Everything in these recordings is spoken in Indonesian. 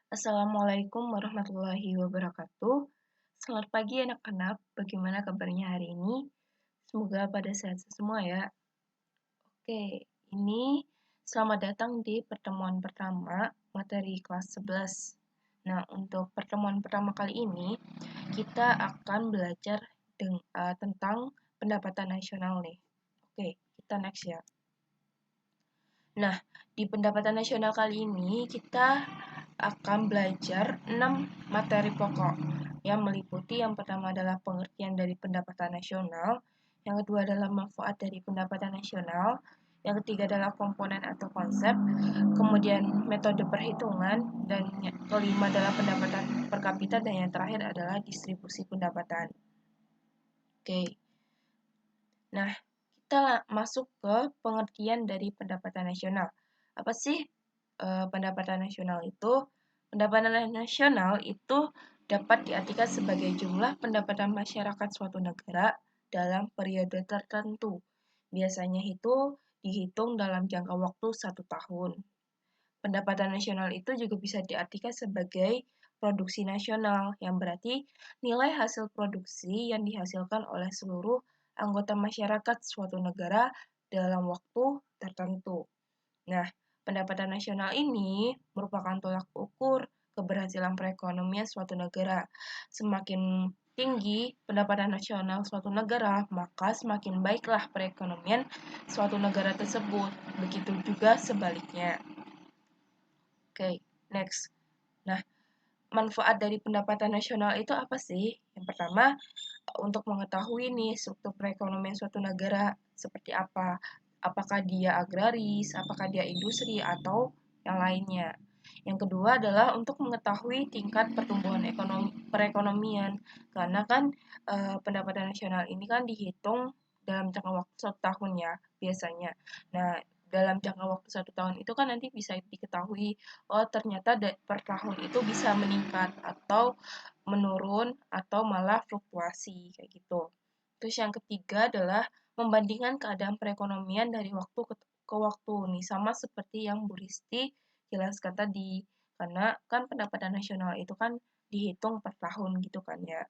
Assalamualaikum warahmatullahi wabarakatuh. Selamat pagi anak-anak, bagaimana kabarnya hari ini? Semoga pada sehat semua ya. Oke, ini selamat datang di pertemuan pertama materi kelas 11. Nah, untuk pertemuan pertama kali ini, kita akan belajar tentang pendapatan nasional nih. Oke, kita next ya. Nah, di pendapatan nasional kali ini kita akan belajar 6 materi pokok yang meliputi yang pertama adalah pengertian dari pendapatan nasional, yang kedua adalah manfaat dari pendapatan nasional, yang ketiga adalah komponen atau konsep, kemudian metode perhitungan, dan yang kelima adalah pendapatan per kapita, dan yang terakhir adalah distribusi pendapatan. Oke. Nah, kita masuk ke pengertian dari pendapatan nasional. Apa sih pendapatan nasional itu? Pendapatan nasional itu dapat diartikan sebagai jumlah pendapatan masyarakat suatu negara dalam periode tertentu. Biasanya itu dihitung dalam jangka waktu 1 tahun. Pendapatan nasional itu juga bisa diartikan sebagai produksi nasional, yang berarti nilai hasil produksi yang dihasilkan oleh seluruh anggota masyarakat suatu negara dalam waktu tertentu. Nah, pendapatan nasional ini merupakan tolak ukur keberhasilan perekonomian suatu negara. Semakin tinggi pendapatan nasional suatu negara, maka semakin baiklah perekonomian suatu negara tersebut. Begitu juga sebaliknya. Oke, next. Nah, manfaat dari pendapatan nasional itu apa sih? Yang pertama, untuk mengetahui nih struktur perekonomian suatu negara seperti apa. Apakah dia agraris, apakah dia industri, atau yang lainnya. Yang kedua adalah untuk mengetahui tingkat pertumbuhan perekonomian. Karena kan pendapatan nasional ini kan dihitung dalam jangka waktu 1 tahun ya, biasanya. Nah, dalam jangka waktu 1 tahun itu kan nanti bisa diketahui, oh ternyata per tahun itu bisa meningkat atau menurun atau malah fluktuasi kayak gitu. Terus yang ketiga adalah membandingkan keadaan perekonomian dari waktu ke waktu nih, sama seperti yang Bu Risti jelaskan tadi. Karena kan pendapatan nasional itu kan dihitung per tahun gitu kan ya.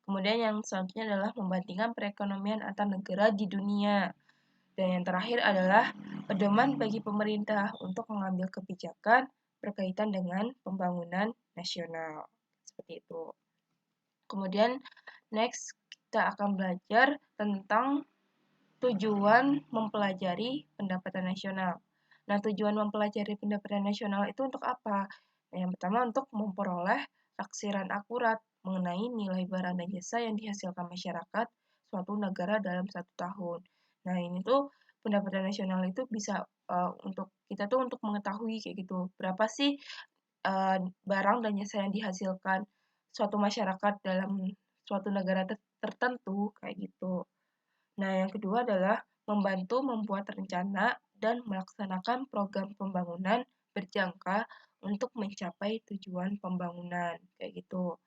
Kemudian yang selanjutnya adalah membandingkan perekonomian antar negara di dunia. Dan yang terakhir adalah pedoman bagi pemerintah untuk mengambil kebijakan berkaitan dengan pembangunan nasional. Seperti itu. Kemudian next kita akan belajar tentang tujuan mempelajari pendapatan nasional. Nah, tujuan mempelajari pendapatan nasional itu untuk apa? Nah, yang pertama untuk memperoleh taksiran akurat mengenai nilai barang dan jasa yang dihasilkan masyarakat suatu negara dalam 1 tahun. Nah, ini tuh pendapatan nasional itu bisa untuk kita tuh untuk mengetahui kayak gitu, berapa sih barang dan jasa yang dihasilkan suatu masyarakat dalam suatu negara tertentu kayak gitu. Nah, yang kedua adalah membantu membuat rencana dan melaksanakan program pembangunan berjangka untuk mencapai tujuan pembangunan kayak gitu.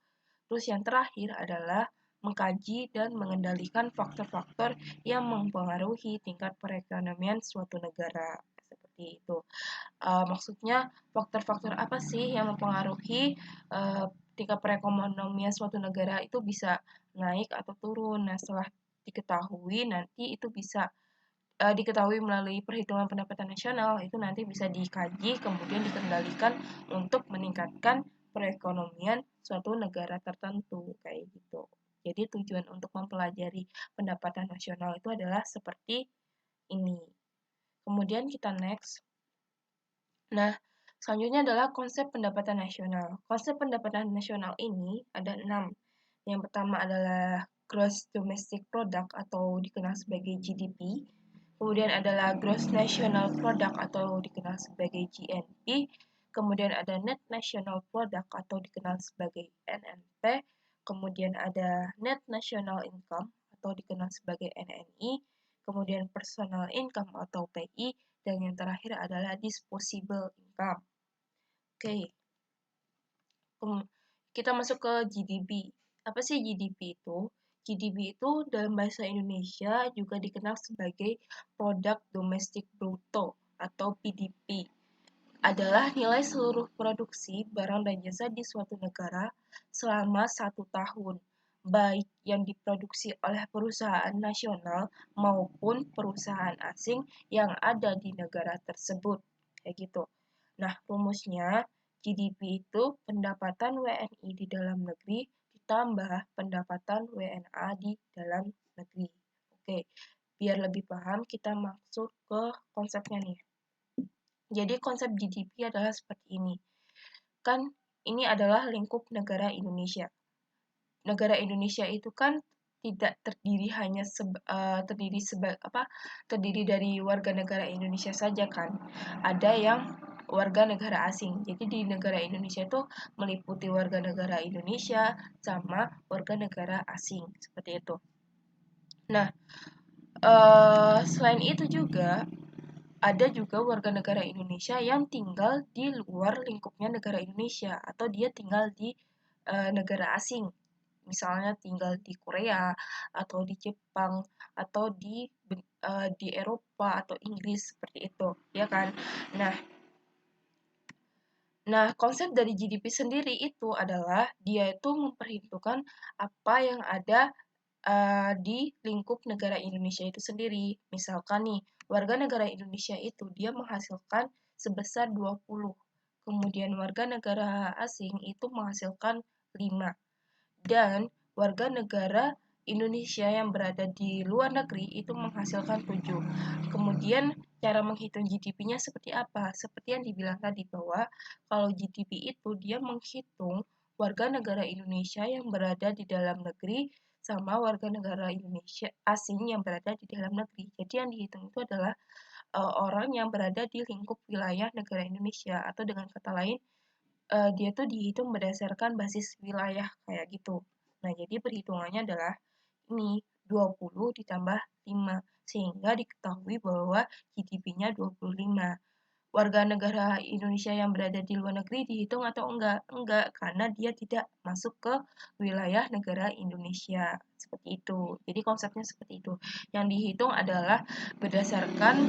Terus yang terakhir adalah mengkaji dan mengendalikan faktor-faktor yang mempengaruhi tingkat perekonomian suatu negara seperti itu. Maksudnya faktor-faktor apa sih yang mempengaruhi tingkat perekonomian suatu negara itu bisa naik atau turun. Nah, setelah diketahui nanti itu bisa diketahui melalui perhitungan pendapatan nasional, itu nanti bisa dikaji kemudian dikendalikan untuk meningkatkan perekonomian suatu negara tertentu kayak gitu. Jadi tujuan untuk mempelajari pendapatan nasional itu adalah seperti ini. Kemudian kita next. Nah, selanjutnya adalah konsep pendapatan nasional. Konsep pendapatan nasional ini ada 6. Yang pertama adalah Gross Domestic Product atau dikenal sebagai GDP. Kemudian adalah Gross National Product atau dikenal sebagai GNP. Kemudian ada Net National Product atau dikenal sebagai NNP. Kemudian ada Net National Income atau dikenal sebagai NNI. Kemudian Personal Income atau PI. Dan yang terakhir adalah Disposable Income. Oke, kita masuk ke GDP. Apa sih GDP itu? GDP itu dalam bahasa Indonesia juga dikenal sebagai Produk Domestik Bruto atau PDB. adalah nilai seluruh produksi barang dan jasa di suatu negara selama 1 tahun, baik yang diproduksi oleh perusahaan nasional maupun perusahaan asing yang ada di negara tersebut. Kayak gitu. Nah, rumusnya GDP itu pendapatan WNI di dalam negeri ditambah pendapatan WNA di dalam negeri. Oke, biar lebih paham kita masuk ke konsepnya nih. Jadi konsep GDP adalah seperti ini. Kan ini adalah lingkup negara Indonesia. Negara Indonesia itu kan tidak terdiri hanya terdiri dari warga negara Indonesia saja kan. Ada yang warga negara asing. Jadi di negara Indonesia itu meliputi warga negara Indonesia sama warga negara asing seperti itu. Nah, selain itu juga ada juga warga negara Indonesia yang tinggal di luar lingkupnya negara Indonesia atau dia tinggal di negara asing. Misalnya tinggal di Korea atau di Jepang atau di Eropa atau Inggris seperti itu, ya kan? Nah, konsep dari GDP sendiri itu adalah dia itu memperhitungkan apa yang ada di lingkup negara Indonesia itu sendiri. Misalkan nih, warga negara Indonesia itu dia menghasilkan sebesar 20, kemudian warga negara asing itu menghasilkan 5, dan warga negara Indonesia yang berada di luar negeri itu menghasilkan 7. Kemudian cara menghitung GDP-nya seperti apa? Seperti yang dibilang tadi bahwa kalau GDP itu dia menghitung warga negara Indonesia yang berada di dalam negeri sama warga negara Indonesia asing yang berada di dalam negeri. Jadi yang dihitung itu adalah orang yang berada di lingkup wilayah negara Indonesia, atau dengan kata lain dia tuh dihitung berdasarkan basis wilayah kayak gitu. Nah, jadi perhitungannya adalah ini 20 ditambah 5 sehingga diketahui bahwa GDP-nya 25. Warga negara Indonesia yang berada di luar negeri dihitung atau enggak? Enggak, karena dia tidak masuk ke wilayah negara Indonesia. Seperti itu. Jadi konsepnya seperti itu. Yang dihitung adalah berdasarkan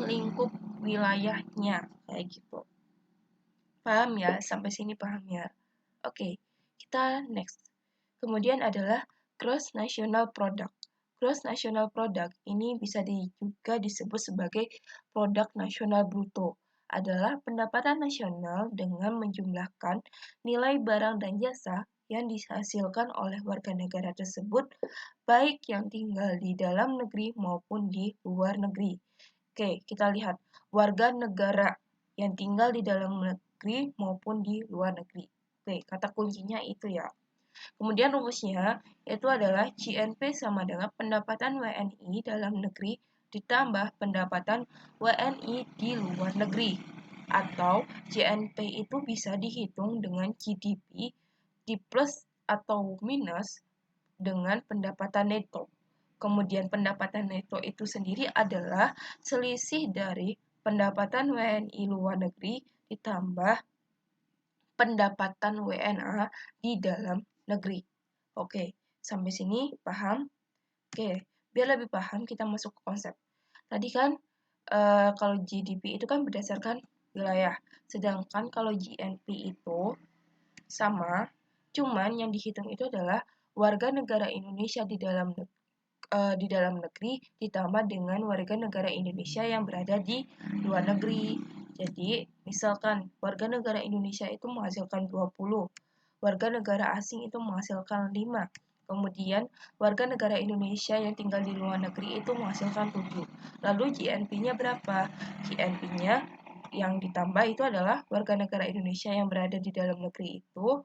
lingkup wilayahnya kayak gitu. Paham ya? Sampai sini paham ya? Oke, kita next. Kemudian adalah Gross National Product. Gross National Product ini bisa juga disebut sebagai produk nasional bruto. Adalah pendapatan nasional dengan menjumlahkan nilai barang dan jasa yang dihasilkan oleh warga negara tersebut, baik yang tinggal di dalam negeri maupun di luar negeri. Oke, kita lihat warga negara yang tinggal di dalam negeri maupun di luar negeri. Oke, kata kuncinya itu ya. Kemudian rumusnya itu adalah GNP sama dengan pendapatan WNI dalam negeri ditambah pendapatan WNI di luar negeri. Atau GNP itu bisa dihitung dengan GDP di plus atau minus dengan pendapatan neto. Kemudian pendapatan neto itu sendiri adalah selisih dari pendapatan WNI luar negeri ditambah pendapatan WNA di dalam negeri. Oke, sampai sini paham? Oke, biar lebih paham kita masuk ke konsep. Tadi kan kalau GDP itu kan berdasarkan wilayah, sedangkan kalau GNP itu sama, cuman yang dihitung itu adalah warga negara Indonesia di dalam negeri ditambah dengan warga negara Indonesia yang berada di luar negeri. Jadi, misalkan warga negara Indonesia itu menghasilkan 20, warga negara asing itu menghasilkan 5. Kemudian, warga negara Indonesia yang tinggal di luar negeri itu menghasilkan 7. Lalu GNP-nya berapa? GNP-nya yang ditambah itu adalah warga negara Indonesia yang berada di dalam negeri itu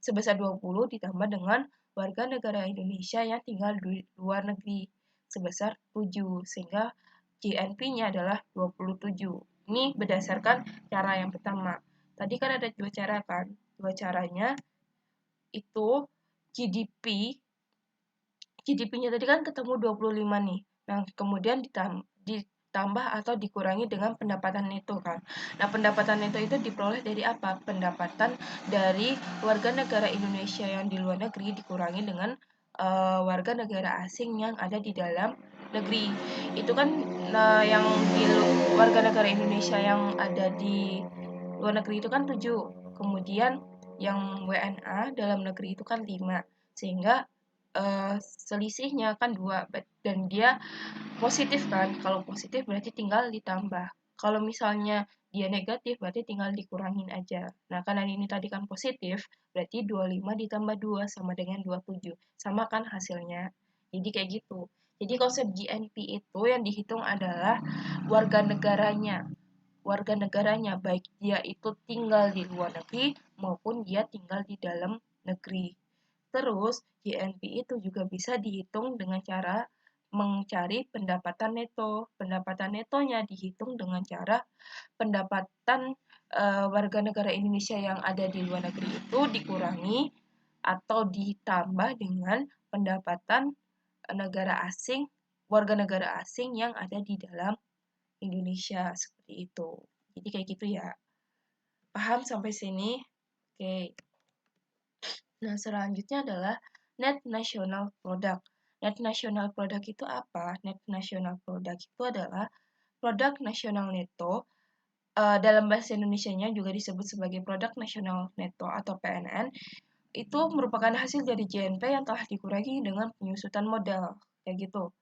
sebesar 20 ditambah dengan warga negara Indonesia yang tinggal di luar negeri sebesar 7, sehingga GNP-nya adalah 27. Ini berdasarkan cara yang pertama. Tadi kan ada 2 cara kan? 2 caranya itu GDP GDP-nya tadi kan ketemu 25 nih. Nah, kemudian ditambah atau dikurangi dengan pendapatan neto kan. Nah, pendapatan neto itu diperoleh dari apa? Pendapatan dari warga negara Indonesia yang di luar negeri dikurangi dengan warga negara asing yang ada di dalam negeri. Itu kan Nah, yang di warga negara Indonesia yang ada di luar negeri itu kan 7. Kemudian yang WNA dalam negeri itu kan 5. Sehingga selisihnya kan 2 dan dia positif kan. Kalau positif berarti tinggal ditambah. Kalau misalnya dia negatif berarti tinggal dikurangin aja. Nah, karena ini tadi kan positif, berarti 25 ditambah 2 sama dengan 27. Sama kan hasilnya. Jadi kayak gitu. Jadi konsep GNP itu yang dihitung adalah warga negaranya. Warga negaranya, baik dia itu tinggal di luar negeri maupun dia tinggal di dalam negeri. Terus, GNP itu juga bisa dihitung dengan cara mencari pendapatan neto. Pendapatan netonya dihitung dengan cara pendapatan warga negara Indonesia yang ada di luar negeri itu dikurangi atau ditambah dengan pendapatan negara asing, warga negara asing yang ada di dalam Indonesia seperti itu. Jadi kayak gitu ya. Paham sampai sini? Oke. Nah, selanjutnya adalah Net National Product. Net National Product itu apa? Net National Product itu adalah produk nasional neto. Dalam bahasa Indonesianya juga disebut sebagai produk nasional neto atau PNN. Itu merupakan hasil dari JNP yang telah dikurangi dengan penyusutan modal. Kayak gitu.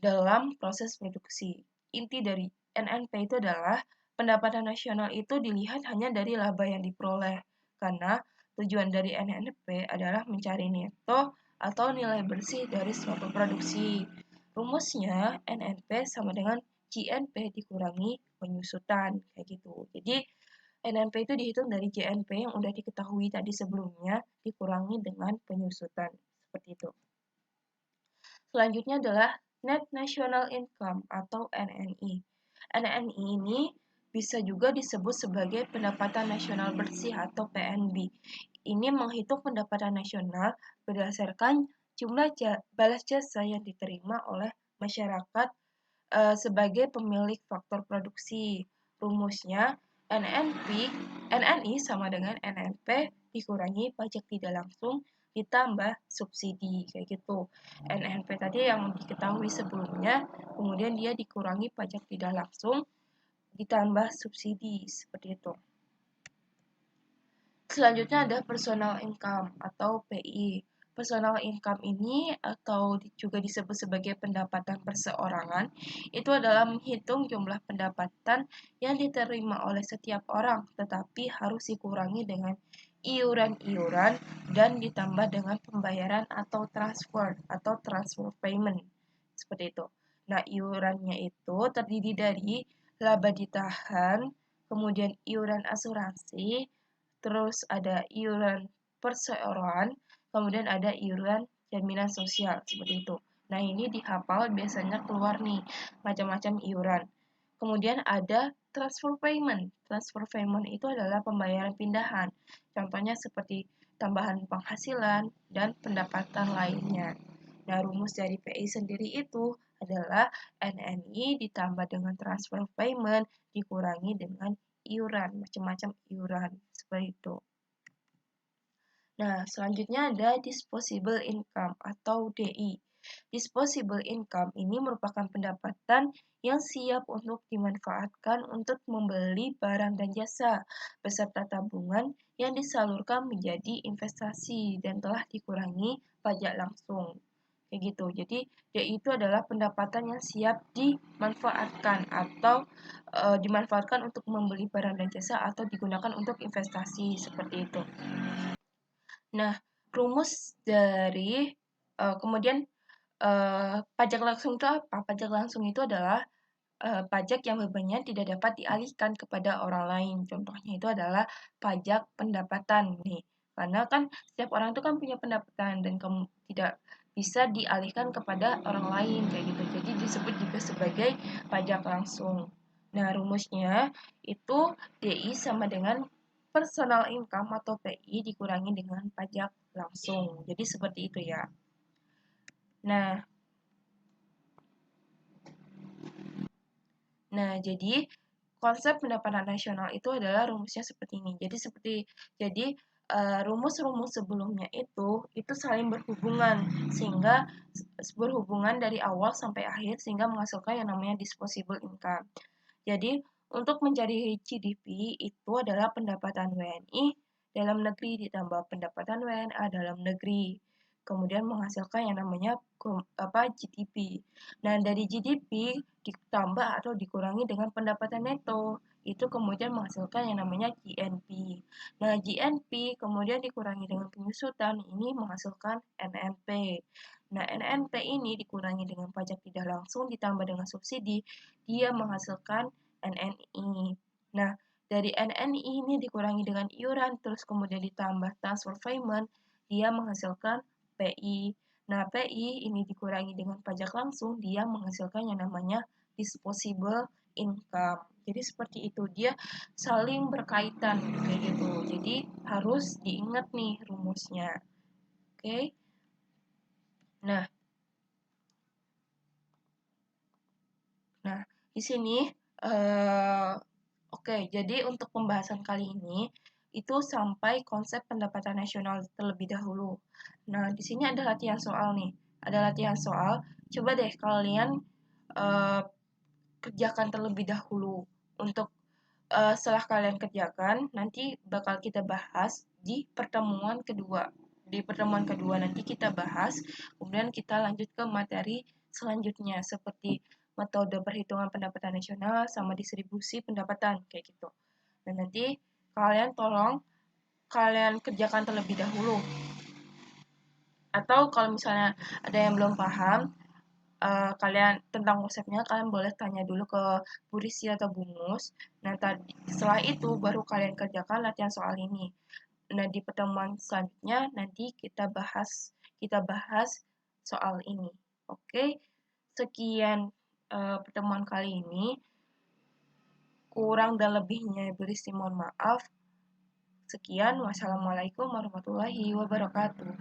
Dalam proses produksi. Inti dari NNP itu adalah pendapatan nasional itu dilihat hanya dari laba yang diperoleh, karena tujuan dari NNP adalah mencari neto atau nilai bersih dari suatu produksi. Rumusnya NNP sama dengan JNP dikurangi penyusutan, kayak gitu. Jadi NNP itu dihitung dari JNP yang udah diketahui tadi sebelumnya dikurangi dengan penyusutan, seperti itu. Selanjutnya adalah Net National Income atau NNI. NNI ini bisa juga disebut sebagai pendapatan nasional bersih atau PNB. Ini menghitung pendapatan nasional berdasarkan jumlah balas jasa yang diterima oleh masyarakat sebagai pemilik faktor produksi. Rumusnya NNI sama dengan NNP dikurangi pajak tidak langsung ditambah subsidi kayak gitu. NNP tadi yang diketahui sebelumnya, kemudian dia dikurangi pajak tidak langsung ditambah subsidi seperti itu. Selanjutnya ada personal income atau PI. Personal income ini atau juga disebut sebagai pendapatan perseorangan itu adalah menghitung jumlah pendapatan yang diterima oleh setiap orang tetapi harus dikurangi dengan iuran-iuran dan ditambah dengan pembayaran atau transfer payment seperti itu. Nah, iurannya itu terdiri dari laba ditahan, kemudian iuran asuransi, terus ada iuran perseroan, kemudian ada iuran jaminan sosial seperti itu. Nah, ini dihafal biasanya keluar nih macam-macam iuran. Kemudian ada transfer payment. Transfer payment itu adalah pembayaran pindahan. Contohnya seperti tambahan penghasilan dan pendapatan lainnya. Nah, rumus dari PI sendiri itu adalah NNI ditambah dengan transfer payment dikurangi dengan iuran, macam-macam iuran seperti itu. Nah, selanjutnya ada disposable income atau DI. Disposable income ini merupakan pendapatan yang siap untuk dimanfaatkan untuk membeli barang dan jasa beserta tabungan yang disalurkan menjadi investasi dan telah dikurangi pajak langsung. Kayak gitu. Jadi, DI itu adalah pendapatan yang siap dimanfaatkan atau dimanfaatkan untuk membeli barang dan jasa atau digunakan untuk investasi seperti itu. Nah, rumus dari kemudian pajak langsung itu apa? Pajak langsung itu adalah pajak yang bebannya tidak dapat dialihkan kepada orang lain. Contohnya itu adalah pajak pendapatan nih. Karena kan setiap orang itu kan punya pendapatan dan kamu tidak bisa dialihkan kepada orang lain kayak gitu. Jadi disebut juga sebagai pajak langsung. Nah, rumusnya itu DI sama dengan personal income atau PI dikurangi dengan pajak langsung. Jadi seperti itu ya. Nah, jadi konsep pendapatan nasional itu adalah rumusnya seperti ini. Jadi rumus-rumus sebelumnya itu saling berhubungan, sehingga berhubungan dari awal sampai akhir sehingga menghasilkan yang namanya disposable income. Jadi, untuk mencari GDP itu adalah pendapatan WNI dalam negeri ditambah pendapatan WNA dalam negeri. Kemudian menghasilkan yang namanya GDP. Nah, dari GDP ditambah atau dikurangi dengan pendapatan neto, itu kemudian menghasilkan yang namanya GNP. Nah, GNP kemudian dikurangi dengan penyusutan, ini menghasilkan NNP. Nah, NNP ini dikurangi dengan pajak tidak langsung ditambah dengan subsidi, dia menghasilkan NNI. Nah, dari NNI ini dikurangi dengan iuran, terus kemudian ditambah transfer payment, dia menghasilkan PI. Nah, PI ini dikurangi dengan pajak langsung, dia menghasilkan yang namanya disposable income. Jadi seperti itu, dia saling berkaitan kayak gitu. Jadi harus diingat nih rumusnya. Oke. Nah, di sini oke, jadi untuk pembahasan kali ini itu sampai konsep pendapatan nasional terlebih dahulu. Nah, di sini ada latihan soal nih. Ada latihan soal. Coba deh kalian uh, kerjakan terlebih dahulu. Untuk setelah kalian kerjakan, nanti bakal kita bahas di pertemuan kedua. Di pertemuan kedua nanti kita bahas, kemudian kita lanjut ke materi selanjutnya seperti metode perhitungan pendapatan nasional sama distribusi pendapatan kayak gitu. Dan nanti kalian tolong kalian kerjakan terlebih dahulu. Atau kalau misalnya ada yang belum paham, kalian tentang konsepnya kalian boleh tanya dulu ke Bu Rizky atau Bu Mus. Nah, setelah itu baru kalian kerjakan latihan soal ini. Nah, di pertemuan selanjutnya nanti kita bahas soal ini. Oke. Sekian pertemuan kali ini. Kurang dan lebihnya Bu Rizky mohon maaf. Sekian, wassalamualaikum warahmatullahi wabarakatuh.